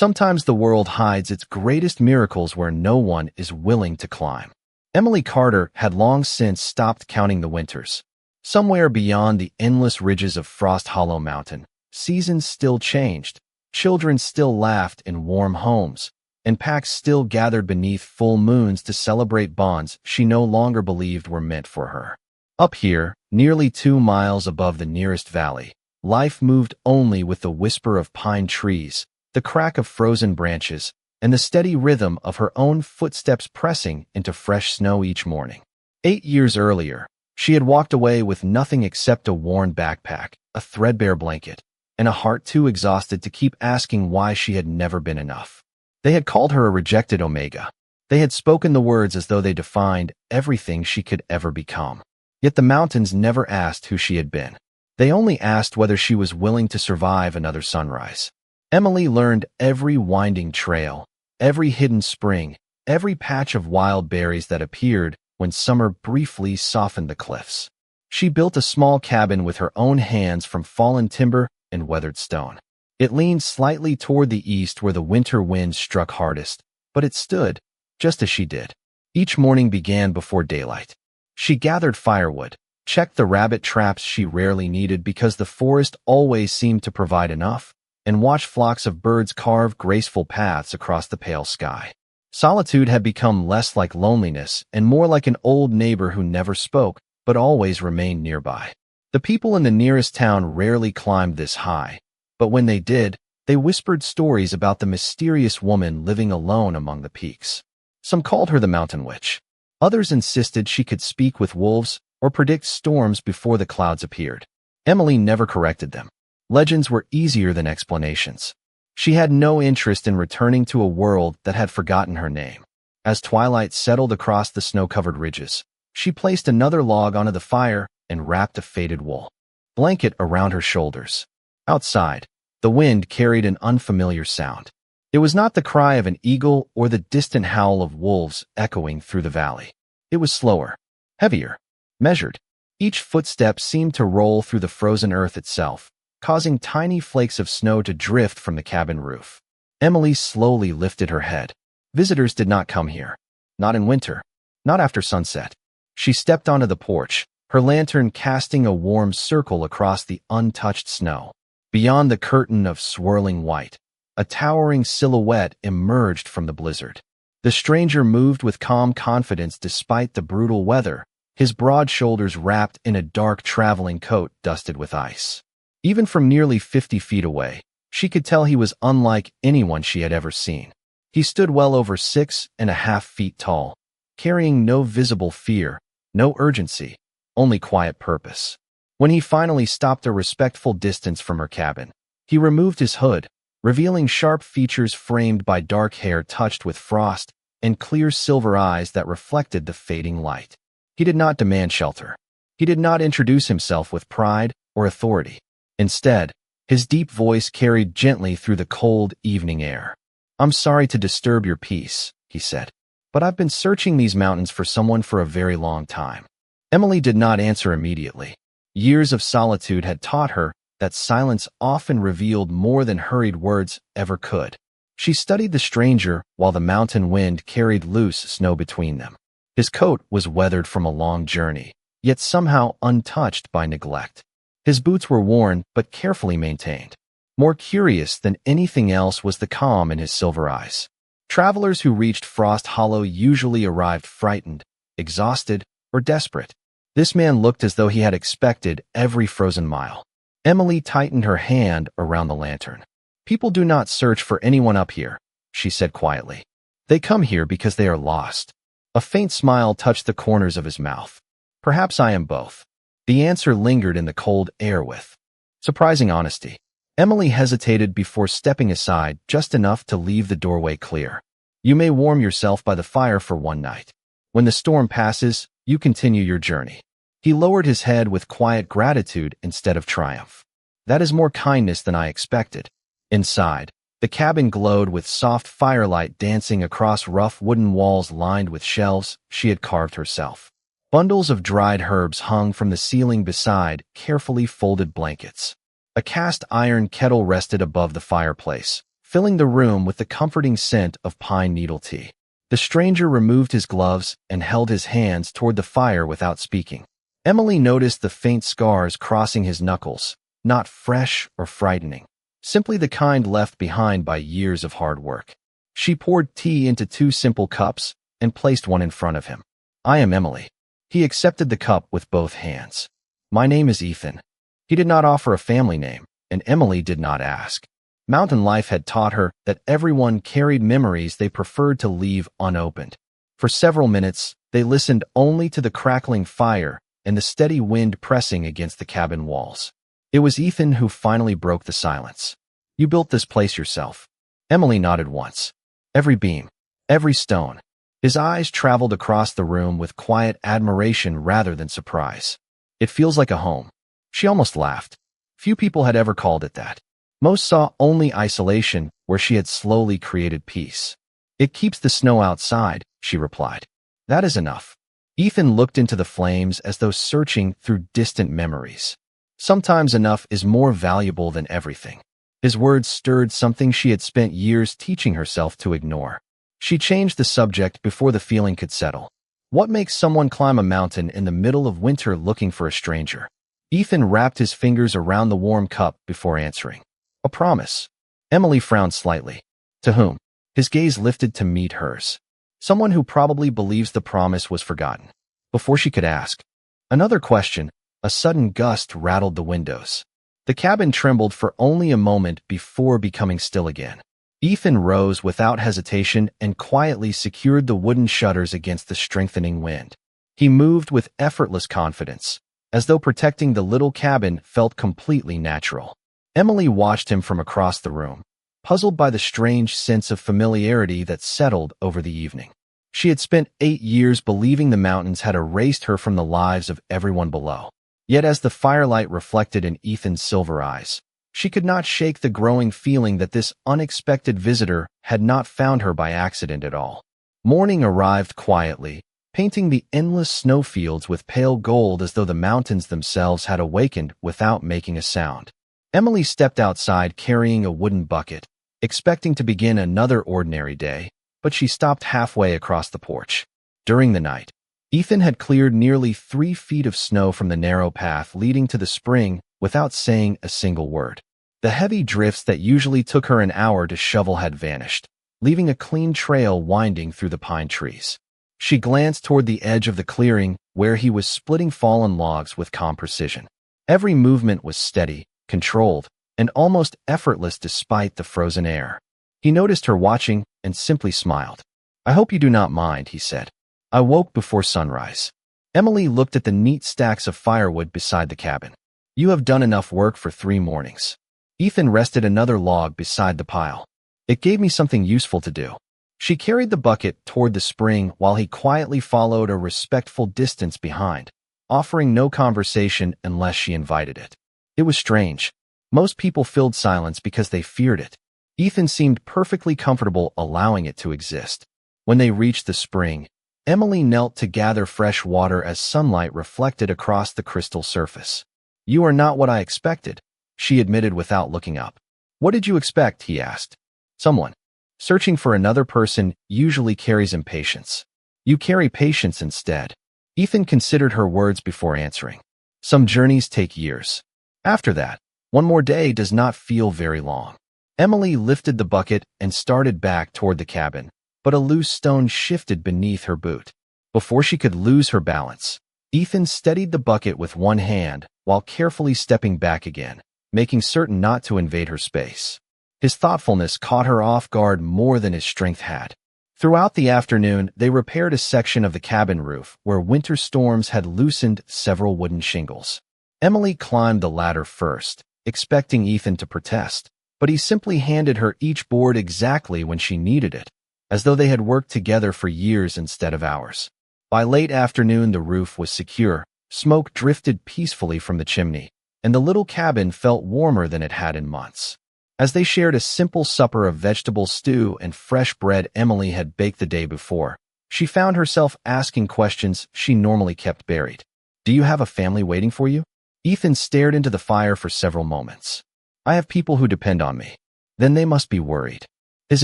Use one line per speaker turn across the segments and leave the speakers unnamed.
Sometimes the world hides its greatest miracles where no one is willing to climb. Emily Carter had long since stopped counting the winters. Somewhere beyond the endless ridges of Frost Hollow Mountain, seasons still changed, children still laughed in warm homes, and packs still gathered beneath full moons to celebrate bonds she no longer believed were meant for her. Up here, nearly 2 miles above the nearest valley, life moved only with the whisper of pine trees, the crack of frozen branches, and the steady rhythm of her own footsteps pressing into fresh snow each morning. 8 years earlier, she had walked away with nothing except a worn backpack, a threadbare blanket, and a heart too exhausted to keep asking why she had never been enough. They had called her a rejected Omega. They had spoken the words as though they defined everything she could ever become. Yet the mountains never asked who she had been. They only asked whether she was willing to survive another sunrise. Emily learned every winding trail, every hidden spring, every patch of wild berries that appeared when summer briefly softened the cliffs. She built a small cabin with her own hands from fallen timber and weathered stone. It leaned slightly toward the east where the winter wind struck hardest, but it stood, just as she did. Each morning began before daylight. She gathered firewood, checked the rabbit traps she rarely needed because the forest always seemed to provide enough, and watched flocks of birds carve graceful paths across the pale sky. Solitude had become less like loneliness and more like an old neighbor who never spoke, but always remained nearby. The people in the nearest town rarely climbed this high, but when they did, they whispered stories about the mysterious woman living alone among the peaks. Some called her the Mountain Witch. Others insisted she could speak with wolves or predict storms before the clouds appeared. Emily never corrected them. Legends were easier than explanations. She had no interest in returning to a world that had forgotten her name. As twilight settled across the snow-covered ridges, she placed another log onto the fire and wrapped a faded wool blanket around her shoulders. Outside, the wind carried an unfamiliar sound. It was not the cry of an eagle or the distant howl of wolves echoing through the valley. It was slower, heavier, measured. Each footstep seemed to roll through the frozen earth itself, causing tiny flakes of snow to drift from the cabin roof. Emily slowly lifted her head. Visitors did not come here. Not in winter. Not after sunset. She stepped onto the porch, her lantern casting a warm circle across the untouched snow. Beyond the curtain of swirling white, a towering silhouette emerged from the blizzard. The stranger moved with calm confidence despite the brutal weather, his broad shoulders wrapped in a dark traveling coat dusted with ice. Even from nearly 50 feet away, she could tell he was unlike anyone she had ever seen. He stood well over 6.5 feet tall, carrying no visible fear, no urgency, only quiet purpose. When he finally stopped a respectful distance from her cabin, he removed his hood, revealing sharp features framed by dark hair touched with frost and clear silver eyes that reflected the fading light. He did not demand shelter. He did not introduce himself with pride or authority. Instead, his deep voice carried gently through the cold evening air. "I'm sorry to disturb your peace," he said, "but I've been searching these mountains for someone for a very long time." Emily did not answer immediately. Years of solitude had taught her that silence often revealed more than hurried words ever could. She studied the stranger while the mountain wind carried loose snow between them. His coat was weathered from a long journey, yet somehow untouched by neglect. His boots were worn but carefully maintained. More curious than anything else was the calm in his silver eyes. Travelers who reached Frost Hollow usually arrived frightened, exhausted, or desperate. This man looked as though he had expected every frozen mile. Emily tightened her hand around the lantern. "People do not search for anyone up here," she said quietly. "They come here because they are lost." A faint smile touched the corners of his mouth. "Perhaps I am both." The answer lingered in the cold air with surprising honesty. Emily hesitated before stepping aside just enough to leave the doorway clear. "You may warm yourself by the fire for one night. When the storm passes, you continue your journey." He lowered his head with quiet gratitude instead of triumph. "That is more kindness than I expected." Inside, the cabin glowed with soft firelight dancing across rough wooden walls lined with shelves she had carved herself. Bundles of dried herbs hung from the ceiling beside carefully folded blankets. A cast iron kettle rested above the fireplace, filling the room with the comforting scent of pine needle tea. The stranger removed his gloves and held his hands toward the fire without speaking. Emily noticed the faint scars crossing his knuckles, not fresh or frightening, simply the kind left behind by years of hard work. She poured tea into 2 simple cups and placed one in front of him. "I am Emily." He accepted the cup with both hands. "My name is Ethan." He did not offer a family name, and Emily did not ask. Mountain life had taught her that everyone carried memories they preferred to leave unopened. For several minutes, they listened only to the crackling fire and the steady wind pressing against the cabin walls. It was Ethan who finally broke the silence. "You built this place yourself?" Emily nodded once. Every beam, every stone. His eyes traveled across the room with quiet admiration rather than surprise. "It feels like a home." She almost laughed. Few people had ever called it that. Most saw only isolation where she had slowly created peace. "It keeps the snow outside," she replied. "That is enough." Ethan looked into the flames as though searching through distant memories. Sometimes enough is more valuable than everything. His words stirred something she had spent years teaching herself to ignore. She changed the subject before the feeling could settle. "What makes someone climb a mountain in the middle of winter looking for a stranger?" Ethan wrapped his fingers around the warm cup before answering. "A promise." Emily frowned slightly. "To whom?" His gaze lifted to meet hers. "Someone who probably believes the promise was forgotten." Before she could ask another question, a sudden gust rattled the windows. The cabin trembled for only a moment before becoming still again. Ethan rose without hesitation and quietly secured the wooden shutters against the strengthening wind. He moved with effortless confidence, as though protecting the little cabin felt completely natural. Emily watched him from across the room, puzzled by the strange sense of familiarity that settled over the evening. She had spent 8 years believing the mountains had erased her from the lives of everyone below. Yet as the firelight reflected in Ethan's silver eyes, she could not shake the growing feeling that this unexpected visitor had not found her by accident at all. Morning arrived quietly, painting the endless snowfields with pale gold as though the mountains themselves had awakened without making a sound. Emily stepped outside carrying a wooden bucket, expecting to begin another ordinary day, but she stopped halfway across the porch. During the night, Ethan had cleared nearly 3 feet of snow from the narrow path leading to the spring without saying a single word. The heavy drifts that usually took her an hour to shovel had vanished, leaving a clean trail winding through the pine trees. She glanced toward the edge of the clearing where he was splitting fallen logs with calm precision. Every movement was steady, controlled, and almost effortless despite the frozen air. He noticed her watching and simply smiled. "I hope you do not mind," he said. "I woke before sunrise." Emily looked at the neat stacks of firewood beside the cabin. "You have done enough work for 3 mornings." Ethan rested another log beside the pile. "It gave me something useful to do." She carried the bucket toward the spring while he quietly followed a respectful distance behind, offering no conversation unless she invited it. It was strange. Most people filled silence because they feared it. Ethan seemed perfectly comfortable allowing it to exist. When they reached the spring, Emily knelt to gather fresh water as sunlight reflected across the crystal surface. "You are not what I expected," she admitted without looking up. "What did you expect?" he asked. "Someone. Searching for another person usually carries impatience. You carry patience instead." Ethan considered her words before answering. "Some journeys take years. After that, one more day does not feel very long." Emily lifted the bucket and started back toward the cabin, but a loose stone shifted beneath her boot. Before she could lose her balance, Ethan steadied the bucket with one hand while carefully stepping back again, making certain not to invade her space. His thoughtfulness caught her off guard more than his strength had. Throughout the afternoon, they repaired a section of the cabin roof where winter storms had loosened several wooden shingles. Emily climbed the ladder first, expecting Ethan to protest, but he simply handed her each board exactly when she needed it, as though they had worked together for years instead of hours. By late afternoon, the roof was secure, smoke drifted peacefully from the chimney, and the little cabin felt warmer than it had in months. As they shared a simple supper of vegetable stew and fresh bread Emily had baked the day before, she found herself asking questions she normally kept buried. "Do you have a family waiting for you?" Ethan stared into the fire for several moments. "I have people who depend on me." Then they must be worried. His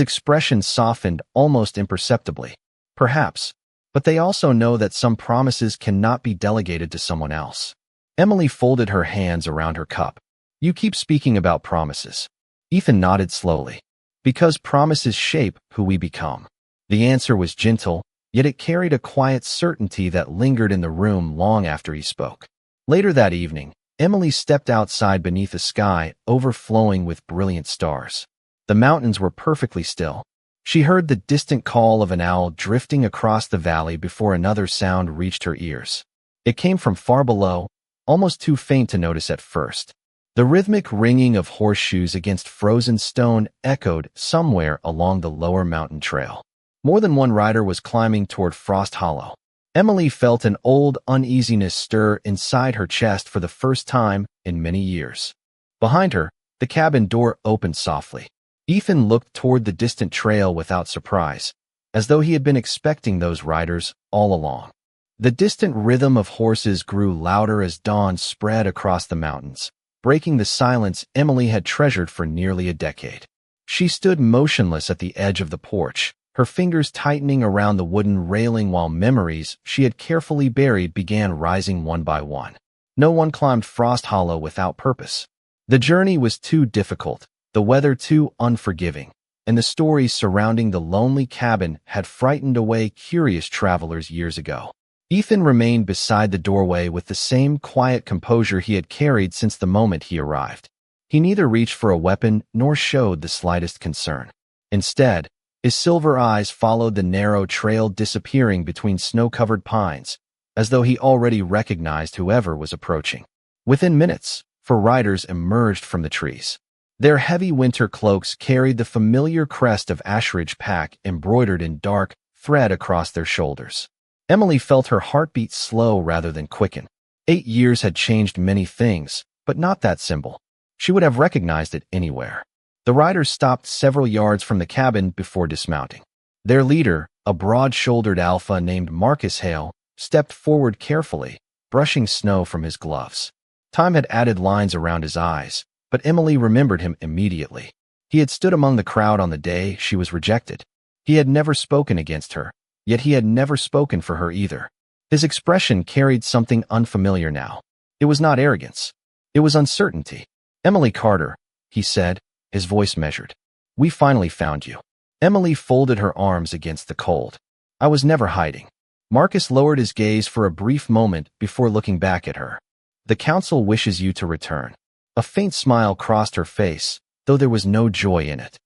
expression softened almost imperceptibly. Perhaps. But they also know that some promises cannot be delegated to someone else. Emily folded her hands around her cup. You keep speaking about promises. Ethan nodded slowly. Because promises shape who we become. The answer was gentle, yet it carried a quiet certainty that lingered in the room long after he spoke. Later that evening, Emily stepped outside beneath a sky overflowing with brilliant stars. The mountains were perfectly still. She heard the distant call of an owl drifting across the valley before another sound reached her ears. It came from far below, almost too faint to notice at first. The rhythmic ringing of horseshoes against frozen stone echoed somewhere along the lower mountain trail. More than one rider was climbing toward Frost Hollow. Emily felt an old uneasiness stir inside her chest for the first time in many years. Behind her, the cabin door opened softly. Ethan looked toward the distant trail without surprise, as though he had been expecting those riders all along. The distant rhythm of horses grew louder as dawn spread across the mountains, breaking the silence Emily had treasured for nearly a decade. She stood motionless at the edge of the porch, her fingers tightening around the wooden railing while memories she had carefully buried began rising one by one. No one climbed Frost Hollow without purpose. The journey was too difficult, the weather too unforgiving, and the stories surrounding the lonely cabin had frightened away curious travelers years ago. Ethan remained beside the doorway with the same quiet composure he had carried since the moment he arrived. He neither reached for a weapon nor showed the slightest concern. Instead, his silver eyes followed the narrow trail disappearing between snow-covered pines, as though he already recognized whoever was approaching. Within minutes, 4 riders emerged from the trees. Their heavy winter cloaks carried the familiar crest of Ashridge Pack embroidered in dark thread across their shoulders. Emily felt her heartbeat slow rather than quicken. 8 years had changed many things, but not that symbol. She would have recognized it anywhere. The riders stopped several yards from the cabin before dismounting. Their leader, a broad-shouldered alpha named Marcus Hale, stepped forward carefully, brushing snow from his gloves. Time had added lines around his eyes, but Emily remembered him immediately. He had stood among the crowd on the day she was rejected. He had never spoken against her, yet he had never spoken for her either. His expression carried something unfamiliar now. It was not arrogance. It was uncertainty. Emily Carter, he said, his voice measured. We finally found you. Emily folded her arms against the cold. I was never hiding. Marcus lowered his gaze for a brief moment before looking back at her. The council wishes you to return. A faint smile crossed her face, though there was no joy in it.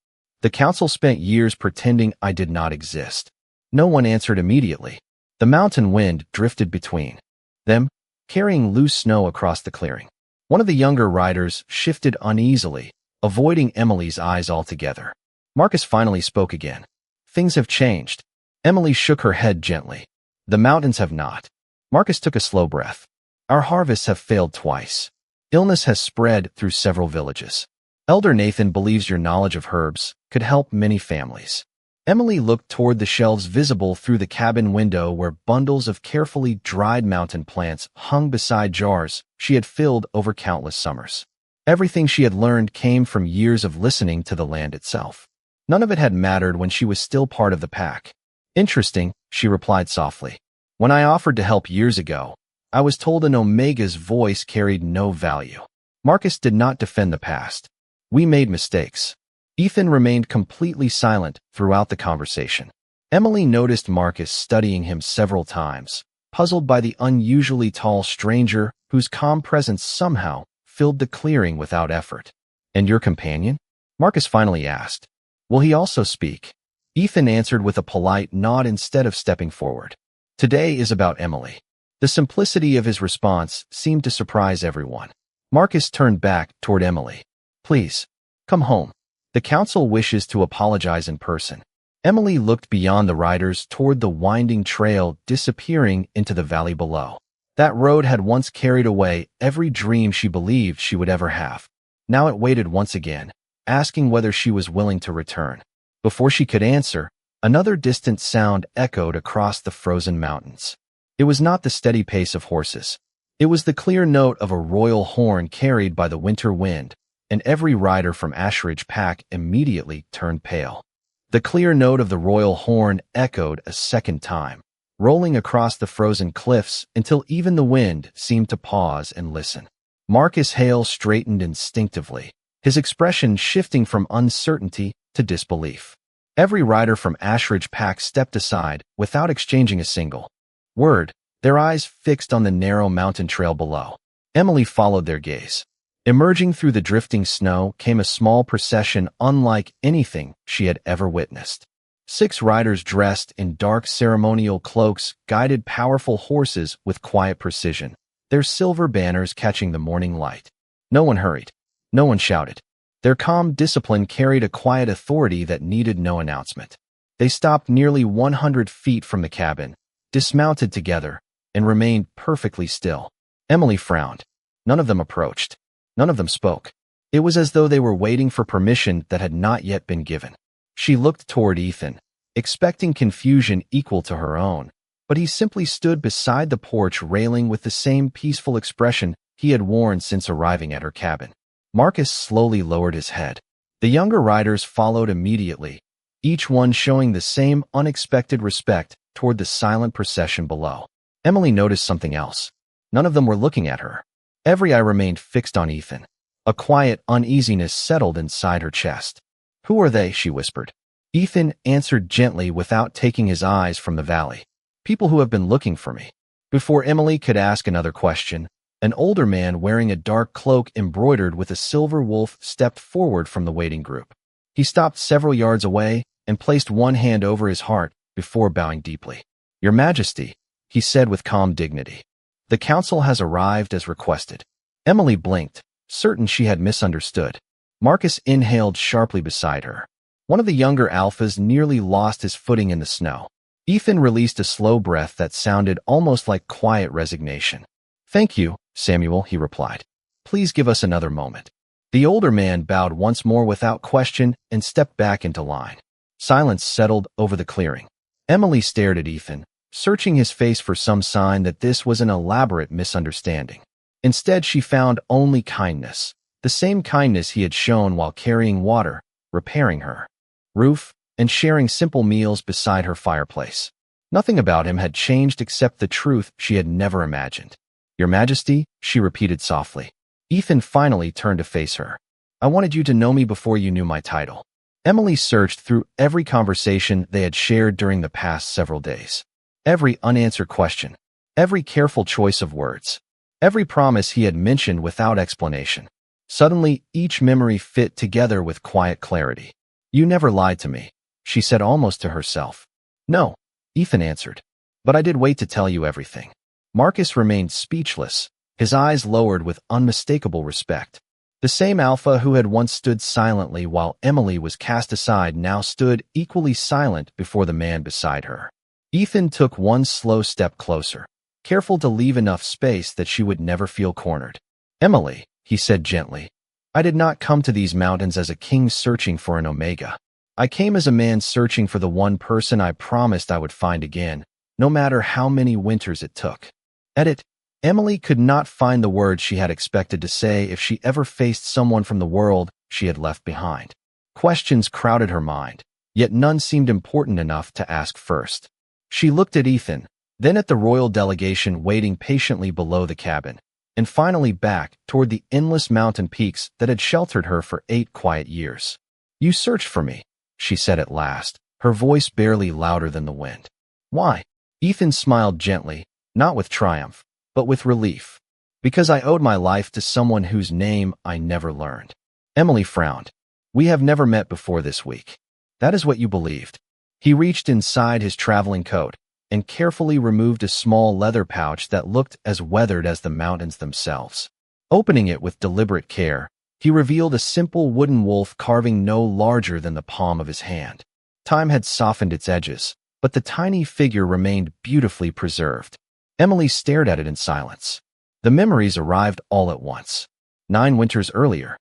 The council spent years pretending I did not exist. No one answered immediately. The mountain wind drifted between them, carrying loose snow across the clearing. One of the younger riders shifted uneasily, avoiding Emily's eyes altogether. Marcus finally spoke again. Things have changed. Emily shook her head gently. The mountains have not. Marcus took a slow breath. Our harvests have failed twice. Illness has spread through several villages. Elder Nathan believes your knowledge of herbs could help many families. Emily looked toward the shelves visible through the cabin window where bundles of carefully dried mountain plants hung beside jars she had filled over countless summers. Everything she had learned came from years of listening to the land itself. None of it had mattered when she was still part of the pack. Interesting, she replied softly. When I offered to help years ago, I was told an Omega's voice carried no value. Marcus did not defend the past. We made mistakes. Ethan remained completely silent throughout the conversation. Emily noticed Marcus studying him several times, puzzled by the unusually tall stranger whose calm presence somehow filled the clearing without effort. And your companion? Marcus finally asked. Will he also speak? Ethan answered with a polite nod instead of stepping forward. Today is about Emily. The simplicity of his response seemed to surprise everyone. Marcus turned back toward Emily. Please, come home. The council wishes to apologize in person. Emily looked beyond the riders toward the winding trail disappearing into the valley below. That road had once carried away every dream she believed she would ever have. Now it waited once again, asking whether she was willing to return. Before she could answer, another distant sound echoed across the frozen mountains. It was not the steady pace of horses. It was the clear note of a royal horn carried by the winter wind, and every rider from Ashridge Pack immediately turned pale. The clear note of the royal horn echoed a second time, rolling across the frozen cliffs until even the wind seemed to pause and listen. Marcus Hale straightened instinctively, his expression shifting from uncertainty to disbelief. Every rider from Ashridge Pack stepped aside without exchanging a single word, their eyes fixed on the narrow mountain trail below. Emily followed their gaze. Emerging through the drifting snow came a small procession unlike anything she had ever witnessed. 6 riders dressed in dark ceremonial cloaks guided powerful horses with quiet precision, their silver banners catching the morning light. No one hurried. No one shouted. Their calm discipline carried a quiet authority that needed no announcement. They stopped nearly 100 feet from the cabin, dismounted together, and remained perfectly still. Emily frowned. None of them approached. None of them spoke. It was as though they were waiting for permission that had not yet been given. She looked toward Ethan, expecting confusion equal to her own, but he simply stood beside the porch railing with the same peaceful expression he had worn since arriving at her cabin. Marcus slowly lowered his head. The younger riders followed immediately, each one showing the same unexpected respect toward the silent procession below. Emily noticed something else. None of them were looking at her. Every eye remained fixed on Ethan. A quiet uneasiness settled inside her chest. "Who are they?" she whispered. Ethan answered gently without taking his eyes from the valley. "People who have been looking for me." Before Emily could ask another question, an older man wearing a dark cloak embroidered with a silver wolf stepped forward from the waiting group. He stopped several yards away and placed one hand over his heart before bowing deeply. "Your Majesty," he said with calm dignity, "the council has arrived as requested." Emily blinked, certain she had misunderstood. Marcus inhaled sharply beside her. One of the younger alphas nearly lost his footing in the snow. Ethan released a slow breath that sounded almost like quiet resignation. "Thank you, Samuel," he replied. "Please give us another moment." The older man bowed once more without question and stepped back into line. Silence settled over the clearing. Emily stared at Ethan, searching his face for some sign that this was an elaborate misunderstanding. Instead, she found only kindness, the same kindness he had shown while carrying water, repairing her roof, and sharing simple meals beside her fireplace. Nothing about him had changed except the truth she had never imagined. "Your Majesty," she repeated softly. Ethan finally turned to face her. "I wanted you to know me before you knew my title." Emily searched through every conversation they had shared during the past several days. Every unanswered question, every careful choice of words, every promise he had mentioned without explanation. Suddenly, each memory fit together with quiet clarity. "You never lied to me," she said almost to herself. "No," Ethan answered, "but I did wait to tell you everything." Marcus remained speechless, his eyes lowered with unmistakable respect. The same alpha who had once stood silently while Emily was cast aside now stood equally silent before the man beside her. Ethan took one slow step closer, careful to leave enough space that she would never feel cornered. "Emily," he said gently, "I did not come to these mountains as a king searching for an omega. I came as a man searching for the one person I promised I would find again, no matter how many winters it took." At it, Emily could not find the words she had expected to say if she ever faced someone from the world she had left behind. Questions crowded her mind, yet none seemed important enough to ask first. She looked at Ethan, then at the royal delegation waiting patiently below the cabin, and finally back toward the endless mountain peaks that had sheltered her for 8 quiet years. "You searched for me," she said at last, her voice barely louder than the wind. "Why?" Ethan smiled gently, not with triumph, but with relief. "Because I owed my life to someone whose name I never learned." Emily frowned. "We have never met before this week." "That is what you believed." He reached inside his traveling coat and carefully removed a small leather pouch that looked as weathered as the mountains themselves. Opening it with deliberate care, he revealed a simple wooden wolf carving no larger than the palm of his hand. Time had softened its edges, but the tiny figure remained beautifully preserved. Emily stared at it in silence. The memories arrived all at once. 9 winters earlier,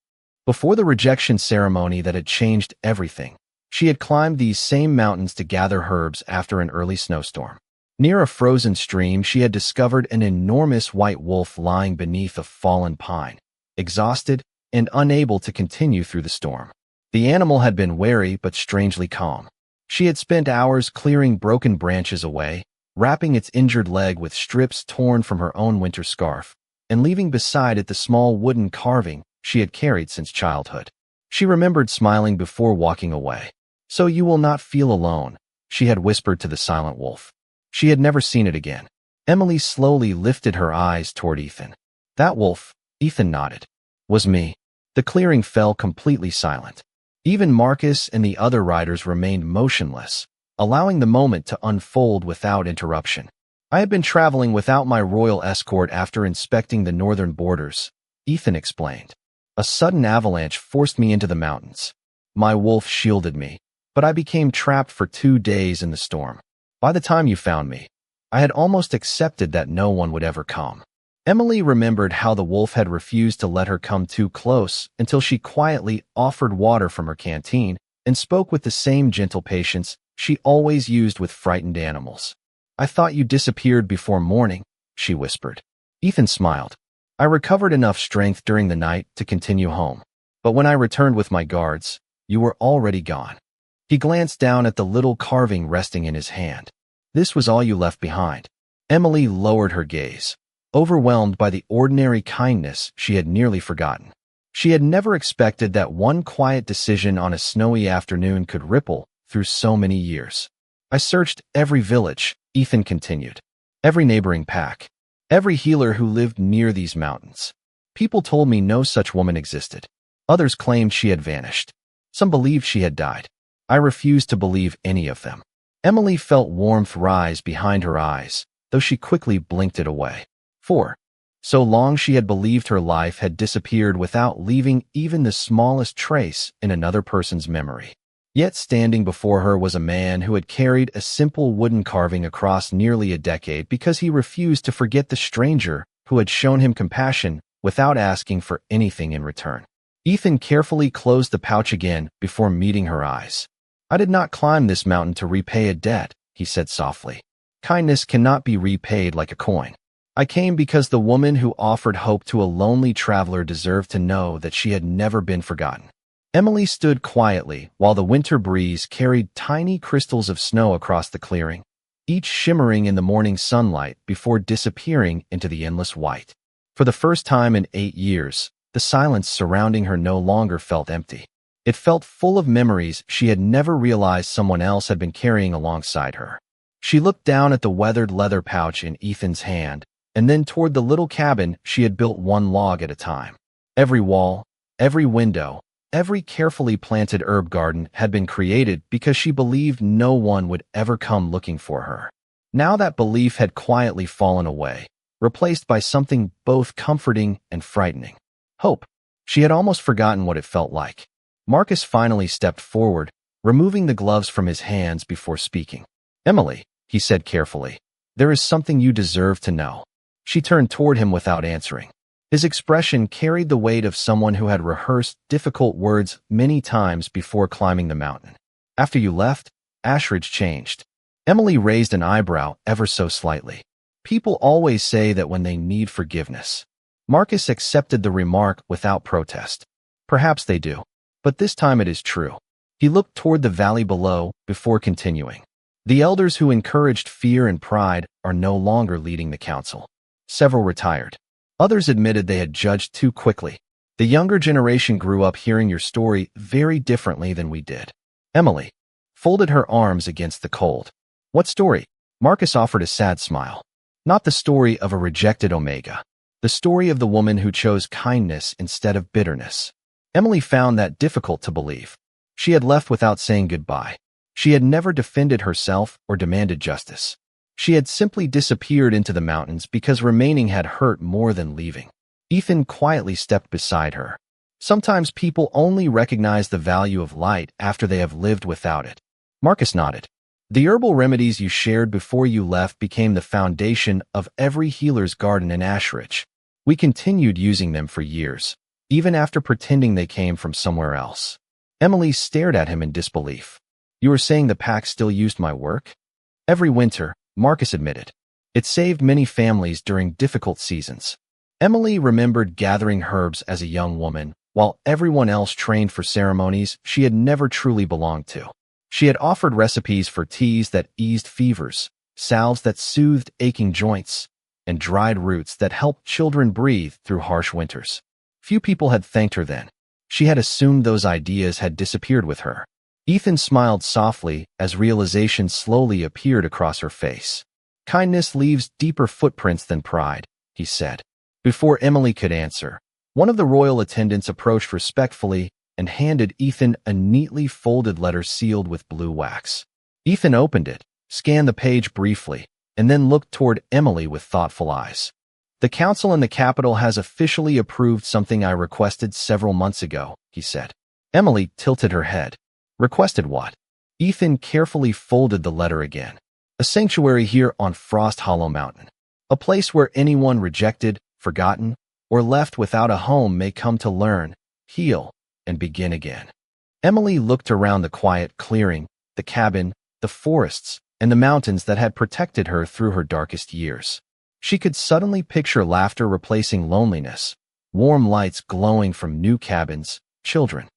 before the rejection ceremony that had changed everything, she had climbed these same mountains to gather herbs after an early snowstorm. Near a frozen stream, she had discovered an enormous white wolf lying beneath a fallen pine, exhausted, and unable to continue through the storm. The animal had been wary but strangely calm. She had spent hours clearing broken branches away, wrapping its injured leg with strips torn from her own winter scarf, and leaving beside it the small wooden carving she had carried since childhood. She remembered smiling before walking away. "So you will not feel alone," she had whispered to the silent wolf. She had never seen it again. Emily slowly lifted her eyes toward Ethan. "That wolf," Ethan nodded, "was me." The clearing fell completely silent. Even Marcus and the other riders remained motionless, allowing the moment to unfold without interruption. "I had been traveling without my royal escort after inspecting the northern borders," Ethan explained. "A sudden avalanche forced me into the mountains. My wolf shielded me, but I became trapped for 2 days in the storm. By the time you found me, I had almost accepted that no one would ever come." Emily remembered how the wolf had refused to let her come too close until she quietly offered water from her canteen and spoke with the same gentle patience she always used with frightened animals. "I thought you disappeared before morning," she whispered. Ethan smiled. "I recovered enough strength during the night to continue home. But when I returned with my guards, you were already gone." He glanced down at the little carving resting in his hand. "This was all you left behind." Emily lowered her gaze, overwhelmed by the ordinary kindness she had nearly forgotten. She had never expected that one quiet decision on a snowy afternoon could ripple through so many years. "I searched every village," Ethan continued, "every neighboring pack, every healer who lived near these mountains. People told me no such woman existed. Others claimed she had vanished. Some believed she had died. I refused to believe any of them." Emily felt warmth rise behind her eyes, though she quickly blinked it away. For so long she had believed her life had disappeared without leaving even the smallest trace in another person's memory. Yet standing before her was a man who had carried a simple wooden carving across nearly a decade because he refused to forget the stranger who had shown him compassion without asking for anything in return. Ethan carefully closed the pouch again before meeting her eyes. "I did not climb this mountain to repay a debt," he said softly. "Kindness cannot be repaid like a coin. I came because the woman who offered hope to a lonely traveler deserved to know that she had never been forgotten." Emily stood quietly while the winter breeze carried tiny crystals of snow across the clearing, each shimmering in the morning sunlight before disappearing into the endless white. For the first time in 8 years, the silence surrounding her no longer felt empty. It felt full of memories she had never realized someone else had been carrying alongside her. She looked down at the weathered leather pouch in Ethan's hand, and then toward the little cabin she had built one log at a time. Every wall, every window, every carefully planted herb garden had been created because she believed no one would ever come looking for her. Now that belief had quietly fallen away, replaced by something both comforting and frightening. Hope. She had almost forgotten what it felt like. Marcus finally stepped forward, removing the gloves from his hands before speaking. "Emily," he said carefully, "there is something you deserve to know." She turned toward him without answering. His expression carried the weight of someone who had rehearsed difficult words many times before climbing the mountain. "After you left, Ashridge changed." Emily raised an eyebrow ever so slightly. "People always say that when they need forgiveness." Marcus accepted the remark without protest. "Perhaps they do, but this time it is true." He looked toward the valley below before continuing. "The elders who encouraged fear and pride are no longer leading the council. Several retired. Others admitted they had judged too quickly. The younger generation grew up hearing your story very differently than we did." Emily folded her arms against the cold. "What story?" Marcus offered a sad smile. "Not the story of a rejected Omega. The story of the woman who chose kindness instead of bitterness." Emily found that difficult to believe. She had left without saying goodbye. She had never defended herself or demanded justice. She had simply disappeared into the mountains because remaining had hurt more than leaving. Ethan quietly stepped beside her. "Sometimes people only recognize the value of light after they have lived without it." Marcus nodded. "The herbal remedies you shared before you left became the foundation of every healer's garden in Ashridge. We continued using them for years, even after pretending they came from somewhere else." Emily stared at him in disbelief. "You are saying the pack still used my work?" "Every winter," Marcus admitted. "It saved many families during difficult seasons." Emily remembered gathering herbs as a young woman, While everyone else trained for ceremonies she had never truly belonged to. She had offered recipes for teas that eased fevers, salves that soothed aching joints, and dried roots that helped children breathe through harsh winters. Few people had thanked her then. She had assumed those ideas had disappeared with her. Ethan smiled softly as realization slowly appeared across her face. Kindness leaves deeper footprints than pride, he said. Before Emily could answer, one of the royal attendants approached respectfully and handed Ethan a neatly folded letter sealed with blue wax. Ethan opened it, scanned the page briefly, and then looked toward Emily with thoughtful eyes. The council in the capital has officially approved something I requested several months ago, he said. Emily tilted her head. Requested what? Ethan carefully folded the letter again. A sanctuary here on Frost Hollow Mountain. A place where anyone rejected, forgotten, or left without a home may come to learn, heal, and begin again. Emily looked around the quiet clearing, the cabin, the forests, and the mountains that had protected her through her darkest years. She could suddenly picture laughter replacing loneliness, warm lights glowing from new cabins, children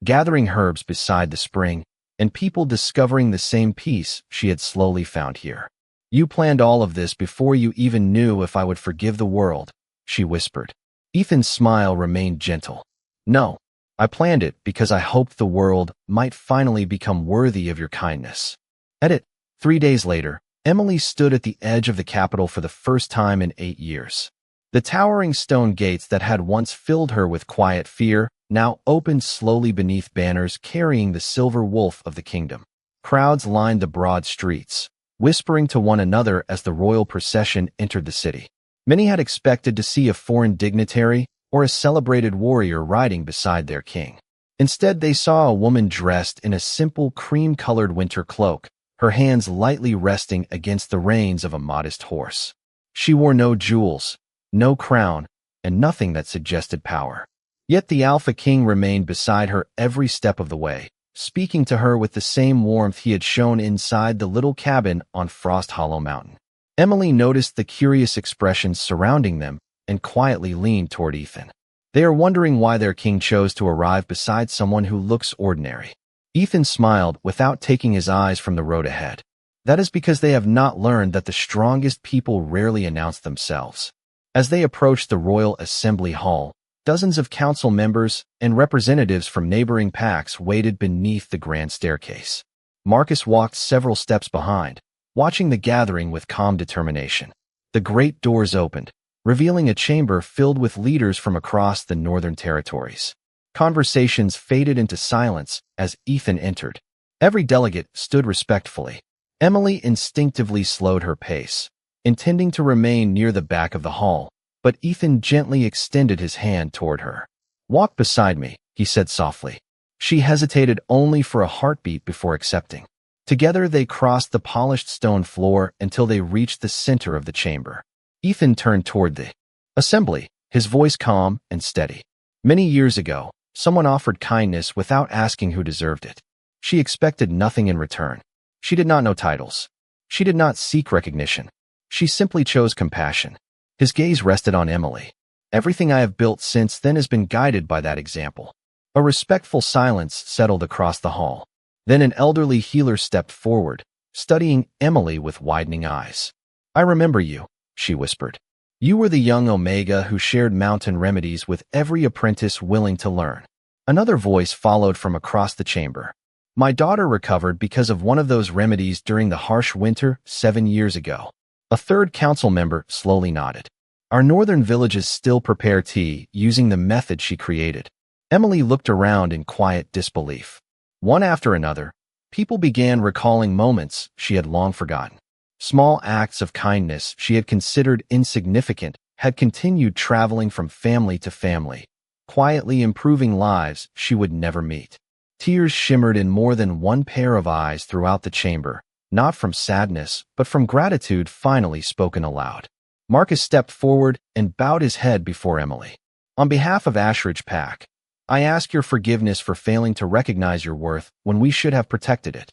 gathering herbs beside the spring, and people discovering the same peace she had slowly found here. You planned all of this before you even knew if I would forgive the world, she whispered. Ethan's smile remained gentle. No, I planned it because I hoped the world might finally become worthy of your kindness. Edit. 3 days later, Emily stood at the edge of the capital for the first time in 8 years. The towering stone gates that had once filled her with quiet fear now opened slowly beneath banners carrying the silver wolf of the kingdom. Crowds lined the broad streets, whispering to one another as the royal procession entered the city. Many had expected to see a foreign dignitary or a celebrated warrior riding beside their king. Instead, they saw a woman dressed in a simple cream-colored winter cloak, her hands lightly resting against the reins of a modest horse. She wore no jewels, no crown, and nothing that suggested power. Yet the Alpha King remained beside her every step of the way, speaking to her with the same warmth he had shown inside the little cabin on Frost Hollow Mountain. Emily noticed the curious expressions surrounding them and quietly leaned toward Ethan. They are wondering why their king chose to arrive beside someone who looks ordinary. Ethan smiled without taking his eyes from the road ahead. That is because they have not learned that the strongest people rarely announce themselves. As they approached the Royal Assembly Hall, dozens of council members and representatives from neighboring packs waited beneath the grand staircase. Marcus walked several steps behind, watching the gathering with calm determination. The great doors opened, revealing a chamber filled with leaders from across the northern territories. Conversations faded into silence as Ethan entered. Every delegate stood respectfully. Emily instinctively slowed her pace, intending to remain near the back of the hall, but Ethan gently extended his hand toward her. "Walk beside me," he said softly. She hesitated only for a heartbeat before accepting. Together they crossed the polished stone floor until they reached the center of the chamber. Ethan turned toward the assembly, his voice calm and steady. Many years ago, someone offered kindness without asking who deserved it. She expected nothing in return. She did not know titles. She did not seek recognition. She simply chose compassion. His gaze rested on Emily. Everything I have built since then has been guided by that example. A respectful silence settled across the hall. Then an elderly healer stepped forward, studying Emily with widening eyes. "I remember you," she whispered. "You were the young Omega who shared mountain remedies with every apprentice willing to learn." Another voice followed from across the chamber. "My daughter recovered because of one of those remedies during the harsh winter 7 years ago." A third council member slowly nodded. "Our northern villages still prepare tea using the method she created." Emily looked around in quiet disbelief. One after another, people began recalling moments she had long forgotten. Small acts of kindness she had considered insignificant had continued traveling from family to family, quietly improving lives she would never meet. Tears shimmered in more than one pair of eyes throughout the chamber, not from sadness, but from gratitude finally spoken aloud. Marcus stepped forward and bowed his head before Emily. "On behalf of Ashridge Pack, I ask your forgiveness for failing to recognize your worth when we should have protected it."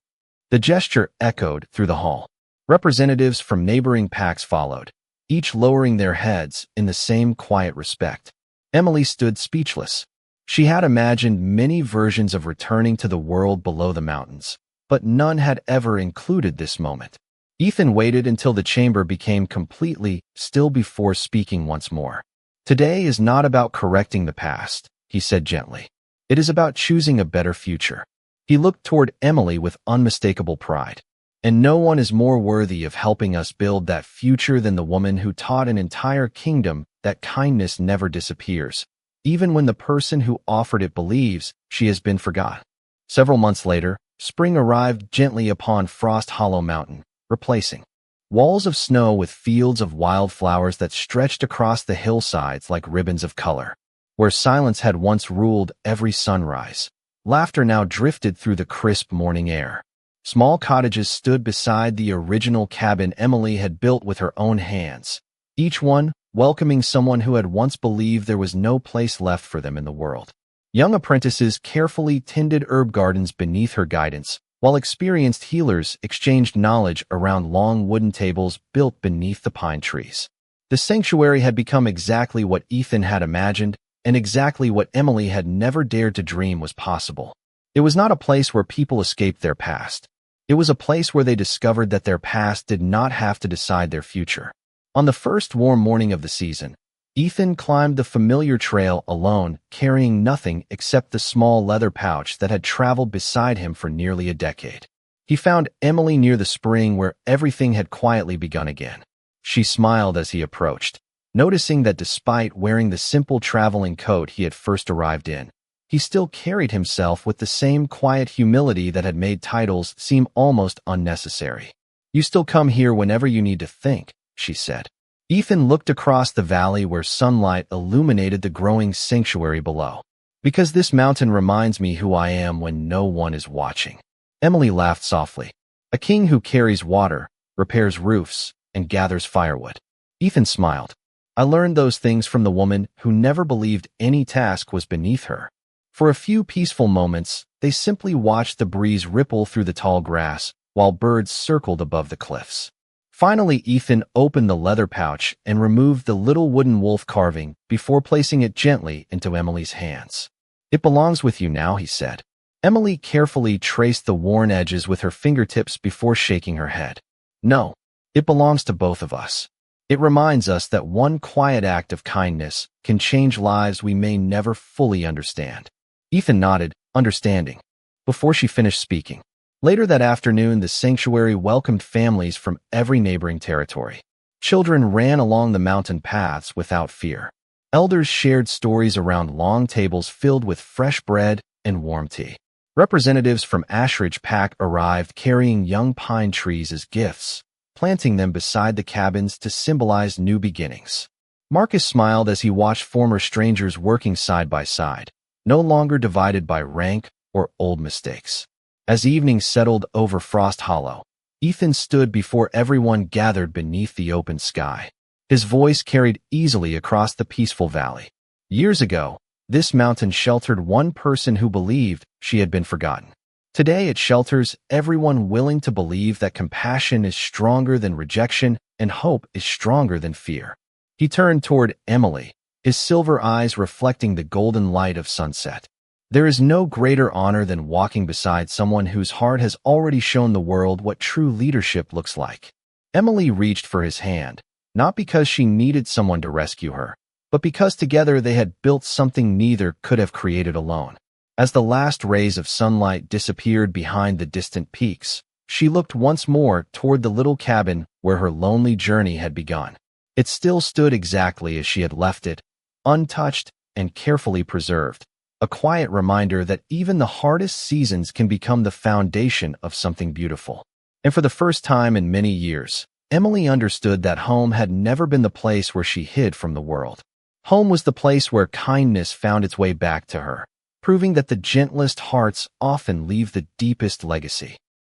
The gesture echoed through the hall. Representatives from neighboring packs followed, each lowering their heads in the same quiet respect. Emily stood speechless. She had imagined many versions of returning to the world below the mountains, but none had ever included this moment. Ethan waited until the chamber became completely still before speaking once more. "Today is not about correcting the past," he said gently. "It is about choosing a better future." He looked toward Emily with unmistakable pride. "And no one is more worthy of helping us build that future than the woman who taught an entire kingdom that kindness never disappears, even when the person who offered it believes she has been forgotten." Several months later, spring arrived gently upon Frost Hollow Mountain, replacing walls of snow with fields of wildflowers that stretched across the hillsides like ribbons of color. Where silence had once ruled every sunrise, laughter now drifted through the crisp morning air. Small cottages stood beside the original cabin Emily had built with her own hands, each one welcoming someone who had once believed there was no place left for them in the world. Young apprentices carefully tended herb gardens beneath her guidance, while experienced healers exchanged knowledge around long wooden tables built beneath the pine trees. The sanctuary had become exactly what Ethan had imagined, and exactly what Emily had never dared to dream was possible. It was not a place where people escaped their past. It was a place where they discovered that their past did not have to decide their future. On the first warm morning of the season, Ethan climbed the familiar trail alone, carrying nothing except the small leather pouch that had traveled beside him for nearly a decade. He found Emily near the spring where everything had quietly begun again. She smiled as he approached, noticing that despite wearing the simple traveling coat he had first arrived in, he still carried himself with the same quiet humility that had made titles seem almost unnecessary. "You still come here whenever you need to think," she said. Ethan looked across the valley where sunlight illuminated the growing sanctuary below. "Because this mountain reminds me who I am when no one is watching." Emily laughed softly. "A king who carries water, repairs roofs, and gathers firewood." Ethan smiled. "I learned those things from the woman who never believed any task was beneath her." For a few peaceful moments, they simply watched the breeze ripple through the tall grass, while birds circled above the cliffs. Finally, Ethan opened the leather pouch and removed the little wooden wolf carving before placing it gently into Emily's hands. "It belongs with you now," he said. Emily carefully traced the worn edges with her fingertips before shaking her head. "No, it belongs to both of us. It reminds us that one quiet act of kindness can change lives we may never fully understand." Ethan nodded, understanding, before she finished speaking. Later that afternoon, the sanctuary welcomed families from every neighboring territory. Children ran along the mountain paths without fear. Elders shared stories around long tables filled with fresh bread and warm tea. Representatives from Ashridge Pack arrived carrying young pine trees as gifts, planting them beside the cabins to symbolize new beginnings. Marcus smiled as he watched former strangers working side by side, no longer divided by rank or old mistakes. As evening settled over Frost Hollow, Ethan stood before everyone gathered beneath the open sky. His voice carried easily across the peaceful valley. Years ago, this mountain sheltered one person who believed she had been forgotten. Today it shelters everyone willing to believe that compassion is stronger than rejection and hope is stronger than fear. He turned toward Emily, his silver eyes reflecting the golden light of sunset. "There is no greater honor than walking beside someone whose heart has already shown the world what true leadership looks like." Emily reached for his hand, not because she needed someone to rescue her, but because together they had built something neither could have created alone. As the last rays of sunlight disappeared behind the distant peaks, she looked once more toward the little cabin where her lonely journey had begun. It still stood exactly as she had left it, untouched and carefully preserved. A quiet reminder that even the hardest seasons can become the foundation of something beautiful. And for the first time in many years, Emily understood that home had never been the place where she hid from the world. Home was the place where kindness found its way back to her, proving that the gentlest hearts often leave the deepest legacy.